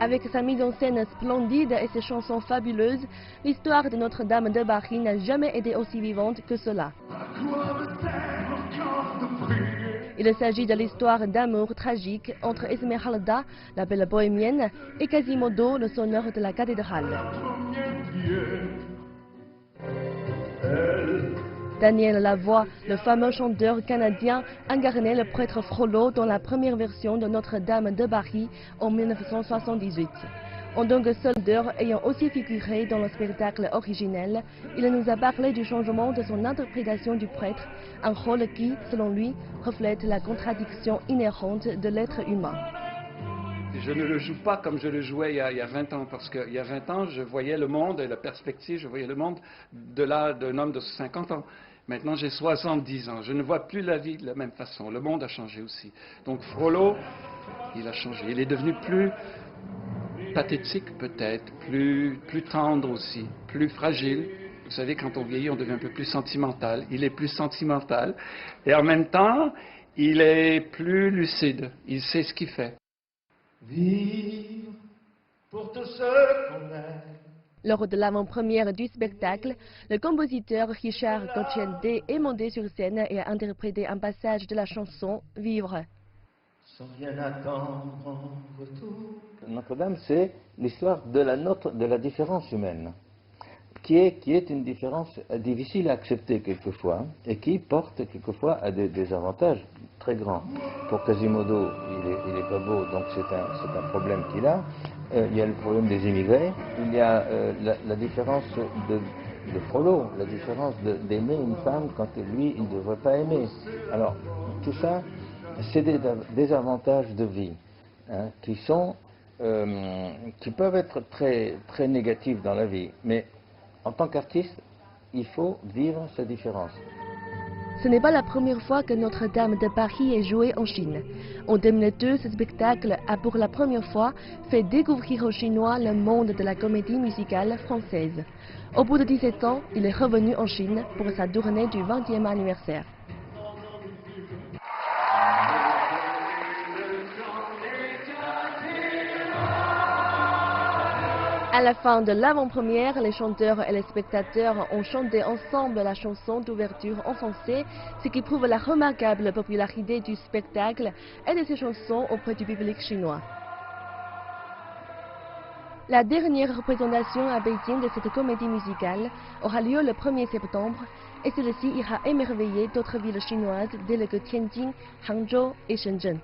Avec sa mise en scène splendide et ses chansons fabuleuses, l'histoire de Notre-Dame de Paris n'a jamais été aussi vivante que cela. Il s'agit de l'histoire d'amour tragique entre Esmeralda, la belle bohémienne, et Quasimodo, le sonneur de la cathédrale. Daniel Lavoie, le fameux chanteur canadien, incarnait le prêtre Frollo dans la première version de Notre-Dame de Paris en 1978. En tant que soldeur ayant aussi figuré dans le spectacle originel, il nous a parlé du changement de son interprétation du prêtre, un rôle qui, selon lui, reflète la contradiction inhérente de l'être humain. Je ne le joue pas comme je le jouais il y a 20 ans, parce qu'il y a 20 ans, je voyais le monde et la perspective, je voyais le monde de là d'un homme de 50 ans. Maintenant, j'ai 70 ans. Je ne vois plus la vie de la même façon. Le monde a changé aussi. Donc Frollo, il a changé. Il est devenu plus pathétique peut-être, plus tendre aussi, plus fragile. Vous savez, quand on vieillit, on devient un peu plus sentimental. Il est plus sentimental. Et en même temps, il est plus lucide. Il sait ce qu'il fait. Vivre pour tous ceux qu'on aime. Lors de l'avant-première du spectacle, le compositeur Richard Cocciante est monté sur scène et a interprété un passage de la chanson « Vivre ». Sans rien attendre en retour. Notre-Dame, c'est l'histoire de la différence humaine, qui est une différence difficile à accepter quelquefois, et qui porte quelquefois à des avantages très grands. Pour Quasimodo, il est pas beau, donc c'est un problème qu'il a. Il y a le problème des immigrés, il y a la différence de Frollo, la différence d'aimer une femme quand lui, il ne devrait pas aimer. Alors, tout ça, c'est des avantages de vie, hein, qui peuvent être très, très négatifs dans la vie. Mais en tant qu'artiste, il faut vivre ces différences. Ce n'est pas la première fois que Notre-Dame de Paris est jouée en Chine. En 2002, ce spectacle a pour la première fois fait découvrir aux Chinois le monde de la comédie musicale française. Au bout de 17 ans, il est revenu en Chine pour sa tournée du 20e anniversaire. À la fin de l'avant-première, les chanteurs et les spectateurs ont chanté ensemble la chanson d'ouverture en français, ce qui prouve la remarquable popularité du spectacle et de ses chansons auprès du public chinois. La dernière représentation à Beijing de cette comédie musicale aura lieu le 1er septembre et celle-ci ira émerveiller d'autres villes chinoises telles que Tianjin, Hangzhou et Shenzhen.